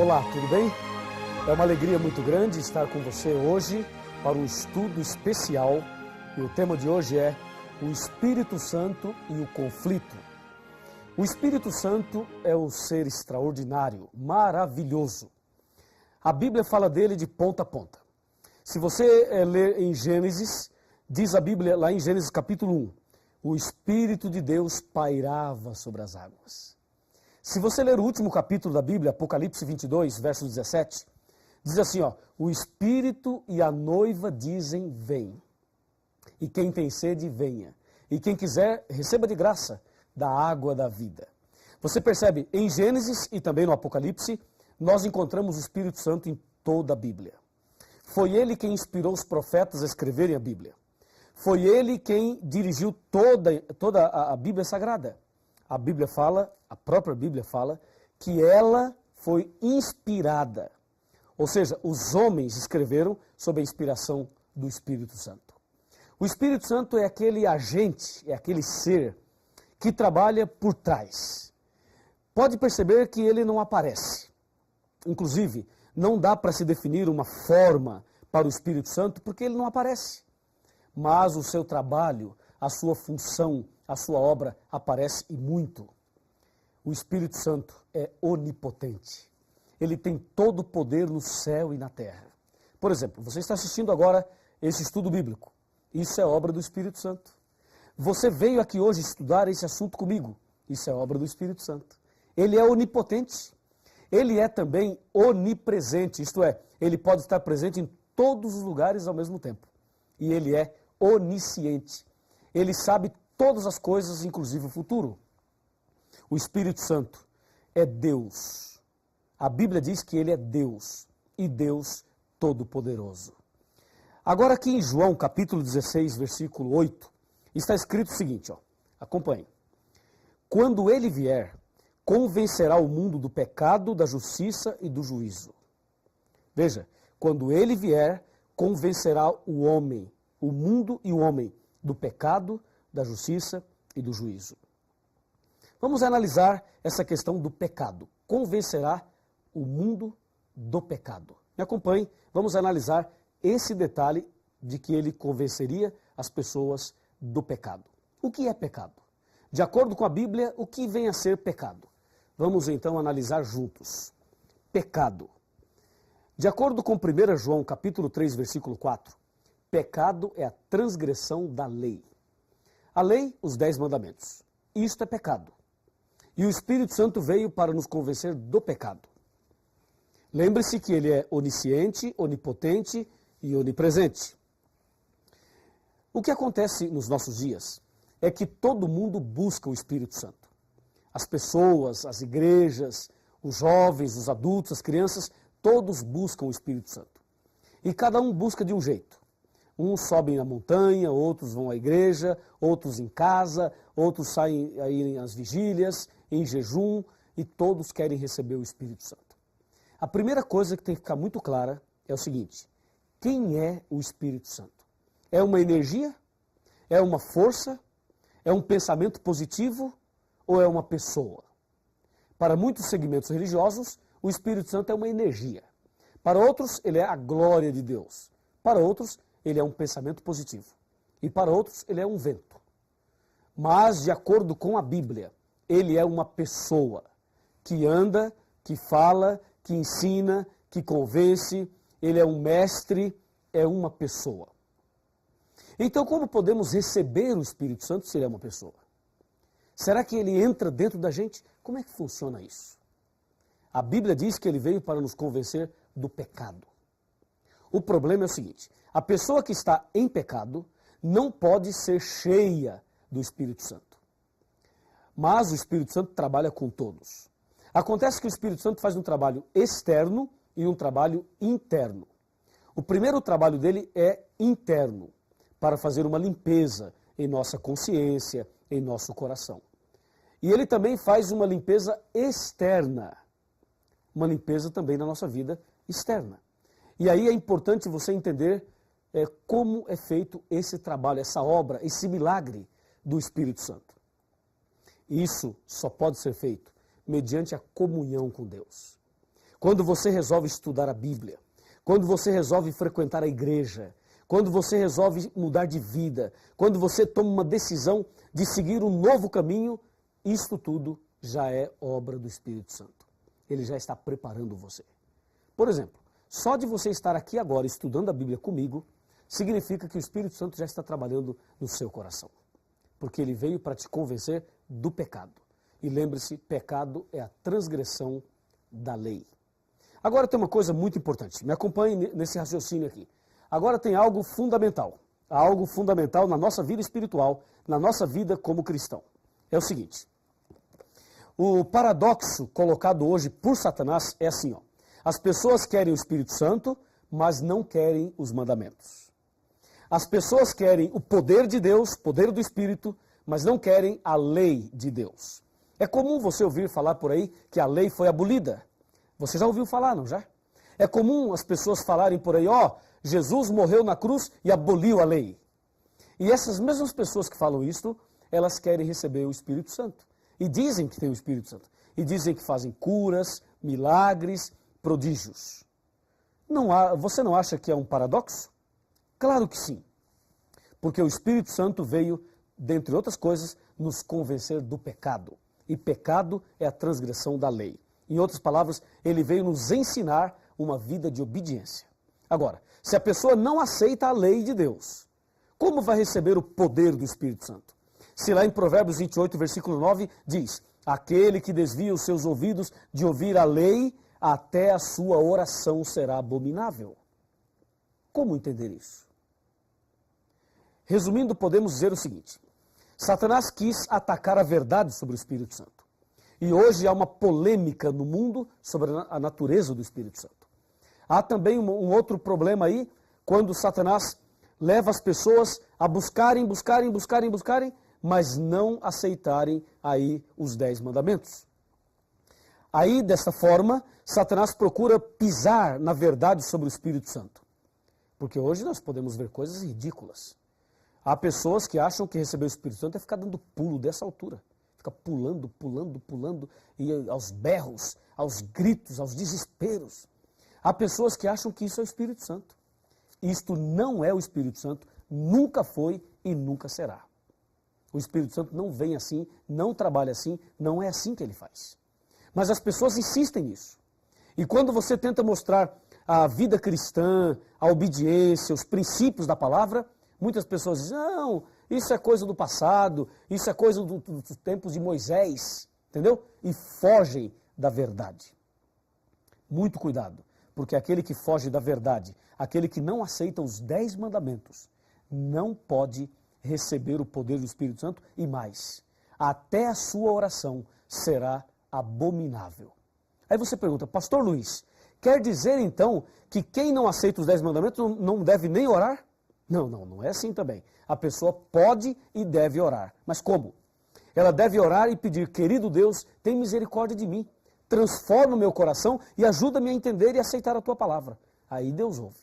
Olá, tudo bem? É uma alegria muito grande estar com você hoje para um estudo especial. E o tema de hoje é o Espírito Santo e o conflito. O Espírito Santo é um ser extraordinário, maravilhoso. A Bíblia fala dele de ponta a ponta. Se você ler em Gênesis, diz a Bíblia lá em Gênesis capítulo 1, o Espírito de Deus pairava sobre as águas. Se você ler o último capítulo da Bíblia, Apocalipse 22, verso 17, diz assim, o Espírito e a noiva dizem, vem. E quem tem sede, venha. E quem quiser, receba de graça da água da vida. Você percebe, em Gênesis e também no Apocalipse, nós encontramos o Espírito Santo em toda a Bíblia. Foi ele quem inspirou os profetas a escreverem a Bíblia. Foi ele quem dirigiu toda a Bíblia Sagrada. A Bíblia fala, a própria Bíblia fala, que ela foi inspirada. Ou seja, os homens escreveram sob a inspiração do Espírito Santo. O Espírito Santo é aquele agente, é aquele ser que trabalha por trás. Pode perceber que ele não aparece. Inclusive, não dá para se definir uma forma para o Espírito Santo porque ele não aparece. Mas o seu trabalho, a sua função, a sua obra aparece e muito. O Espírito Santo é onipotente. Ele tem todo o poder no céu e na terra. Por exemplo, você está assistindo agora esse estudo bíblico. Isso é obra do Espírito Santo. Você veio aqui hoje estudar esse assunto comigo. Isso é obra do Espírito Santo. Ele é onipotente. Ele é também onipresente, isto é, ele pode estar presente em todos os lugares ao mesmo tempo. E ele é onisciente. Ele sabe todas as coisas, inclusive o futuro. O Espírito Santo é Deus. A Bíblia diz que ele é Deus e Deus Todo-Poderoso. Agora aqui em João capítulo 16, versículo 8, está escrito o seguinte, acompanhe. Quando ele vier, convencerá o mundo do pecado, da justiça e do juízo. Veja, quando ele vier, convencerá o homem, o mundo e o homem, do pecado, da justiça e do juízo. Vamos analisar essa questão do pecado. Convencerá o mundo do pecado. Me acompanhe, vamos analisar esse detalhe de que ele convenceria as pessoas do pecado. O que é pecado? De acordo com a Bíblia, o que vem a ser pecado? Vamos então analisar juntos. Pecado. De acordo com 1 João capítulo 3, versículo 4, pecado é a transgressão da lei. A lei, os 10 mandamentos. Isto é pecado. E o Espírito Santo veio para nos convencer do pecado. Lembre-se que ele é onisciente, onipotente e onipresente. O que acontece nos nossos dias é que todo mundo busca o Espírito Santo. As pessoas, as igrejas, os jovens, os adultos, as crianças, todos buscam o Espírito Santo. E cada um busca de um jeito. Uns sobem na montanha, outros vão à igreja, outros em casa, outros saem aí às vigílias, em jejum, e todos querem receber o Espírito Santo. A primeira coisa que tem que ficar muito clara é o seguinte: quem é o Espírito Santo? É uma energia? É uma força? É um pensamento positivo? Ou é uma pessoa? Para muitos segmentos religiosos, o Espírito Santo é uma energia. Para outros, ele é a glória de Deus. Para outros, ele é um pensamento positivo. E para outros, ele é um vento. Mas, de acordo com a Bíblia, ele é uma pessoa que anda, que fala, que ensina, que convence. Ele é um mestre, é uma pessoa. Então, como podemos receber o Espírito Santo se ele é uma pessoa? Será que ele entra dentro da gente? Como é que funciona isso? A Bíblia diz que ele veio para nos convencer do pecado. O problema é o seguinte: a pessoa que está em pecado não pode ser cheia do Espírito Santo. Mas o Espírito Santo trabalha com todos. Acontece que o Espírito Santo faz um trabalho externo e um trabalho interno. O primeiro trabalho dele é interno, para fazer uma limpeza em nossa consciência, em nosso coração. E ele também faz uma limpeza externa, uma limpeza também na nossa vida externa. E aí é importante você entender como é feito esse trabalho, essa obra, esse milagre do Espírito Santo. Isso só pode ser feito mediante a comunhão com Deus. quando você resolve estudar a Bíblia, quando você resolve frequentar a igreja, quando você resolve mudar de vida, quando você toma uma decisão de seguir um novo caminho, isto tudo já é obra do Espírito Santo. Ele já está preparando você. Por exemplo, só de você estar aqui agora estudando a Bíblia comigo, significa que o Espírito Santo já está trabalhando no seu coração. Porque ele veio para te convencer do pecado. E lembre-se, pecado é a transgressão da lei. Agora tem uma coisa muito importante, me acompanhe nesse raciocínio aqui. Agora tem algo fundamental na nossa vida espiritual, na nossa vida como cristão. É o seguinte, o paradoxo colocado hoje por Satanás é assim, ó. As pessoas querem o Espírito Santo, mas não querem os mandamentos. As pessoas querem o poder de Deus, poder do Espírito, mas não querem a lei de Deus. É comum você ouvir falar por aí que a lei foi abolida. Você já ouviu falar, não já? É comum as pessoas falarem por aí, ó, Jesus morreu na cruz e aboliu a lei. E essas mesmas pessoas que falam isso, elas querem receber o Espírito Santo. E dizem que tem o Espírito Santo. E dizem que fazem curas, milagres, prodígios. Você não acha que é um paradoxo? Claro que sim. Porque o Espírito Santo veio, dentre outras coisas, nos convencer do pecado. E pecado é a transgressão da lei. Em outras palavras, ele veio nos ensinar uma vida de obediência. Agora, se a pessoa não aceita a lei de Deus, como vai receber o poder do Espírito Santo? Se lá em Provérbios 28, versículo 9, diz: aquele que desvia os seus ouvidos de ouvir a lei, até a sua oração será abominável. Como entender isso? Resumindo, podemos dizer o seguinte: Satanás quis atacar a verdade sobre o Espírito Santo. E hoje há uma polêmica no mundo sobre a natureza do Espírito Santo. Há também um outro problema aí, quando Satanás leva as pessoas a buscarem, mas não aceitarem aí os 10 mandamentos. Aí, dessa forma, Satanás procura pisar na verdade sobre o Espírito Santo. Porque hoje nós podemos ver coisas ridículas. Há pessoas que acham que receber o Espírito Santo é ficar dando pulo dessa altura. Fica pulando, e aos berros, aos gritos, aos desesperos. Há pessoas que acham que isso é o Espírito Santo. Isto não é o Espírito Santo, nunca foi e nunca será. O Espírito Santo não vem assim, não trabalha assim, não é assim que ele faz. Mas as pessoas insistem nisso. E quando você tenta mostrar a vida cristã, a obediência, os princípios da palavra, muitas pessoas dizem, não, isso é coisa do passado, isso é coisa dos tempos de Moisés, entendeu? E fogem da verdade. Muito cuidado, porque aquele que foge da verdade, aquele que não aceita os 10 mandamentos, não pode receber o poder do Espírito Santo e mais, até a sua oração será abominável. Aí você pergunta, pastor Luiz, quer dizer então que quem não aceita os 10 mandamentos não deve nem orar? Não é assim também. A pessoa pode e deve orar. Mas como? Ela deve orar e pedir, querido Deus, tem misericórdia de mim, transforma o meu coração e ajuda-me a entender e aceitar a tua palavra. Aí Deus ouve.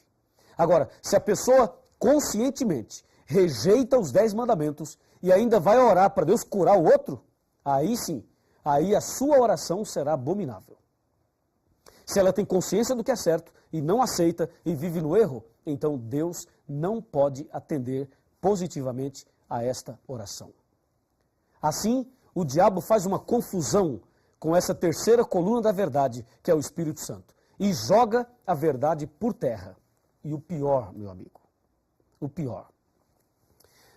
Agora, se a pessoa conscientemente rejeita os 10 mandamentos e ainda vai orar para Deus curar o outro, aí sim, aí a sua oração será abominável. Se ela tem consciência do que é certo e não aceita e vive no erro, então Deus não pode atender positivamente a esta oração. Assim, o diabo faz uma confusão com essa terceira coluna da verdade, que é o Espírito Santo, e joga a verdade por terra. E o pior, meu amigo, o pior.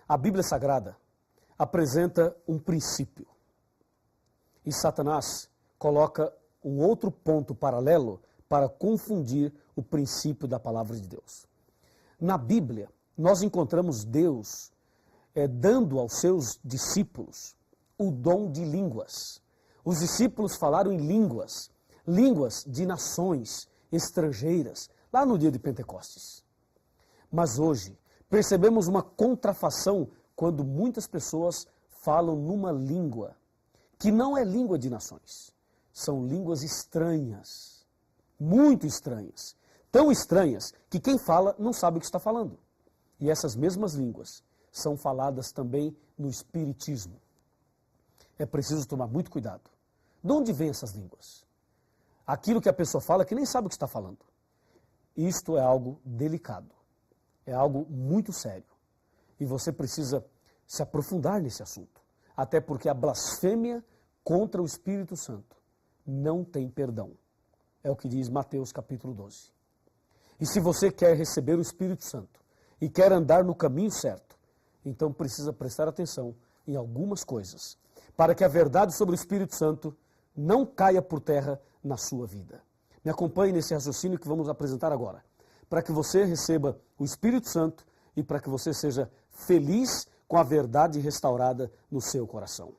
A Bíblia Sagrada apresenta um princípio. E Satanás coloca um outro ponto paralelo para confundir o princípio da palavra de Deus. Na Bíblia, nós encontramos Deus dando aos seus discípulos o dom de línguas. Os discípulos falaram em línguas de nações estrangeiras, lá no dia de Pentecostes. Mas hoje, percebemos uma contrafação quando muitas pessoas falam numa língua que não é língua de nações. São línguas estranhas, muito estranhas. Tão estranhas que quem fala não sabe o que está falando. E essas mesmas línguas são faladas também no Espiritismo. É preciso tomar muito cuidado. De onde vêm essas línguas? aquilo que a pessoa fala que nem sabe o que está falando. Isto é algo delicado, é algo muito sério. E você precisa se aprofundar nesse assunto. Até porque a blasfêmia contra o Espírito Santo não tem perdão. É o que diz Mateus capítulo 12. E se você quer receber o Espírito Santo e quer andar no caminho certo, então precisa prestar atenção em algumas coisas, para que a verdade sobre o Espírito Santo não caia por terra na sua vida. Me acompanhe nesse raciocínio que vamos apresentar agora, para que você receba o Espírito Santo e para que você seja feliz com a verdade restaurada no seu coração.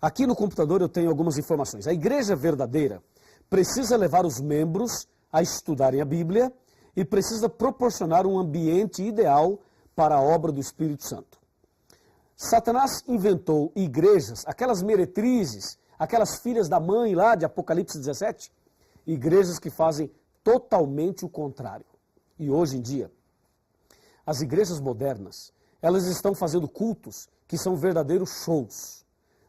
Aqui no computador eu tenho algumas informações. A igreja verdadeira precisa levar os membros a estudarem a Bíblia e precisa proporcionar um ambiente ideal para a obra do Espírito Santo. Satanás inventou igrejas, aquelas meretrizes, aquelas filhas da mãe lá de Apocalipse 17, igrejas que fazem totalmente o contrário. E hoje em dia, as igrejas modernas, elas estão fazendo cultos que são verdadeiros shows,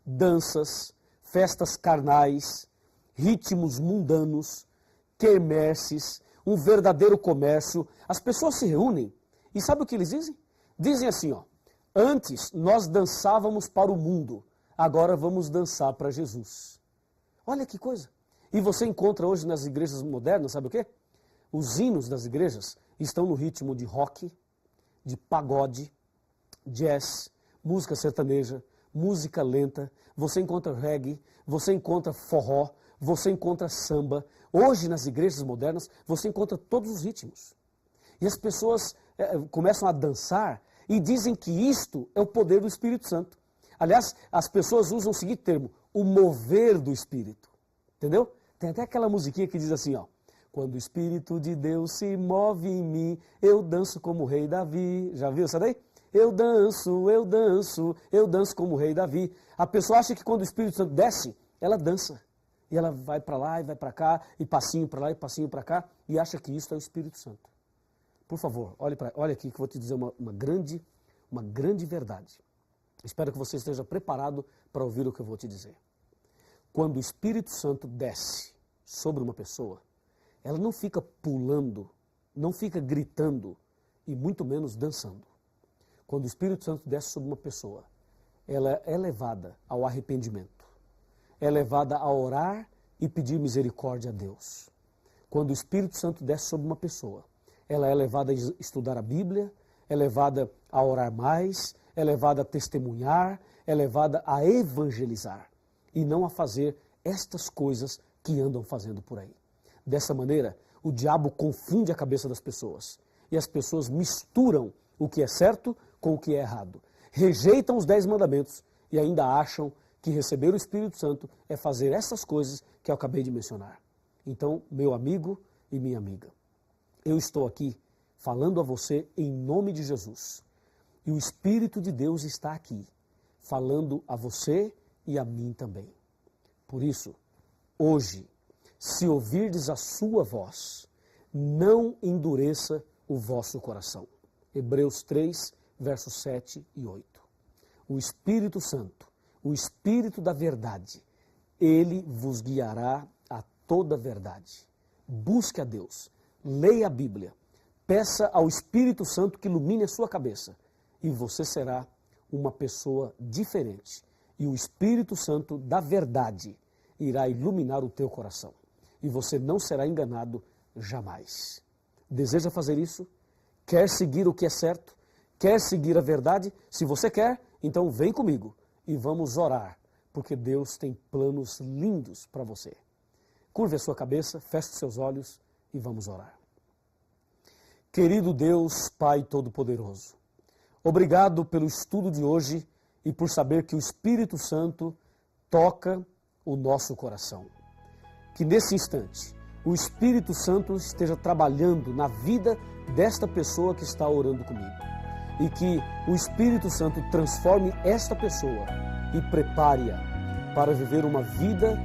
danças, festas carnais, ritmos mundanos, quermesses, um verdadeiro comércio. As pessoas se reúnem e sabe o que eles dizem? Dizem assim, ó, antes nós dançávamos para o mundo, agora vamos dançar para Jesus. Olha que coisa. E você encontra hoje nas igrejas modernas, sabe o quê? Os hinos das igrejas estão no ritmo de rock, de pagode, jazz, música sertaneja, música lenta, você encontra reggae, você encontra forró, você encontra samba. Hoje nas igrejas modernas você encontra todos os ritmos. E as pessoas começam a dançar e dizem que isto é o poder do Espírito Santo. Aliás, as pessoas usam o seguinte termo, o mover do Espírito. Entendeu? Tem até aquela musiquinha que diz assim, ó. Quando o Espírito de Deus se move em mim, eu danço como o rei Davi. Já viu essa daí? Eu danço, eu danço, eu danço como o rei Davi. A pessoa acha que quando o Espírito Santo desce, ela dança. E ela vai para lá e vai para cá, e passinho para lá e passinho para cá, e acha que isso é o Espírito Santo. Por favor, olha aqui que eu vou te dizer uma grande verdade. Espero que você esteja preparado para ouvir o que eu vou te dizer. Quando o Espírito Santo desce sobre uma pessoa, ela não fica pulando, não fica gritando e muito menos dançando. Quando o Espírito Santo desce sobre uma pessoa, ela é levada ao arrependimento. É levada a orar e pedir misericórdia a Deus. Quando o Espírito Santo desce sobre uma pessoa, ela é levada a estudar a Bíblia, é levada a orar mais, é levada a testemunhar, é levada a evangelizar e não a fazer estas coisas que andam fazendo por aí. Dessa maneira, o diabo confunde a cabeça das pessoas e as pessoas misturam o que é certo com o que é errado. Rejeitam os 10 mandamentos e ainda acham que receber o Espírito Santo é fazer essas coisas que eu acabei de mencionar. Então, meu amigo e minha amiga, eu estou aqui falando a você em nome de Jesus. E o Espírito de Deus está aqui, falando a você e a mim também. Por isso, hoje, se ouvirdes a sua voz, não endureça o vosso coração. Hebreus 3, versos 7 e 8. O Espírito Santo, o Espírito da verdade, ele vos guiará a toda a verdade. Busque a Deus, leia a Bíblia, peça ao Espírito Santo que ilumine a sua cabeça e você será uma pessoa diferente. E o Espírito Santo da verdade irá iluminar o teu coração. E você não será enganado jamais. Deseja fazer isso? Quer seguir o que é certo? Quer seguir a verdade? Se você quer, então vem comigo e vamos orar, porque Deus tem planos lindos para você. Curve a sua cabeça, feche os seus olhos e vamos orar. Querido Deus, Pai Todo-Poderoso, obrigado pelo estudo de hoje e por saber que o Espírito Santo toca o nosso coração. Que nesse instante o Espírito Santo esteja trabalhando na vida desta pessoa que está orando comigo. E que o Espírito Santo transforme esta pessoa e prepare-a para viver uma vida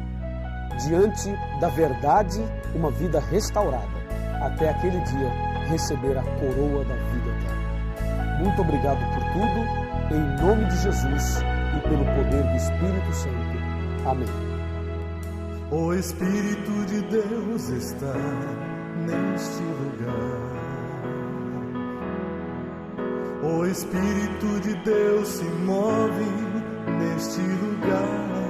diante da verdade, uma vida restaurada, até aquele dia receber a coroa da vida eterna. Muito obrigado por tudo, em nome de Jesus e pelo poder do Espírito Santo. Amém. O Espírito de Deus está neste lugar. O Espírito de Deus se move neste lugar.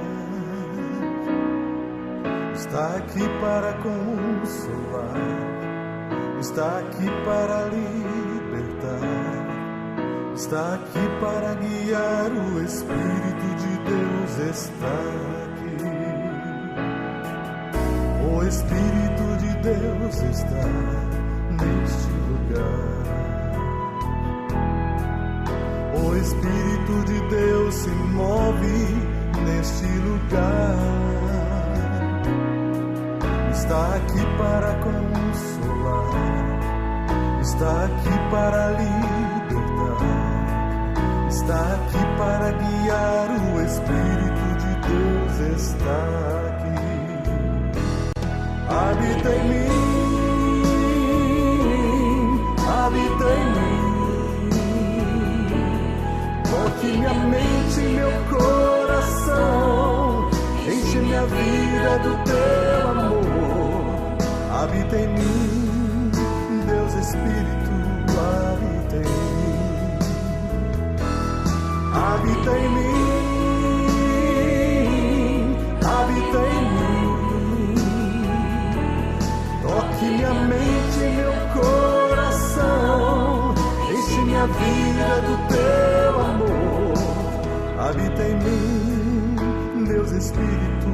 Está aqui para consolar, está aqui para libertar, está aqui para guiar. O Espírito de Deus está aqui. O Espírito de Deus está neste lugar. O Espírito de Deus se move neste lugar. Está aqui para consolar, está aqui para libertar, está aqui para guiar. O Espírito de Deus está aqui. Habita em mim, habita em mim. Toque minha mente e meu coração, enche minha vida do teu amor. Habita em mim, Deus Espírito, habita em mim. Habita em mim, habita em mim. Toque minha mente e meu coração, enche minha vida do teu amor. Habita em mim, Deus Espírito,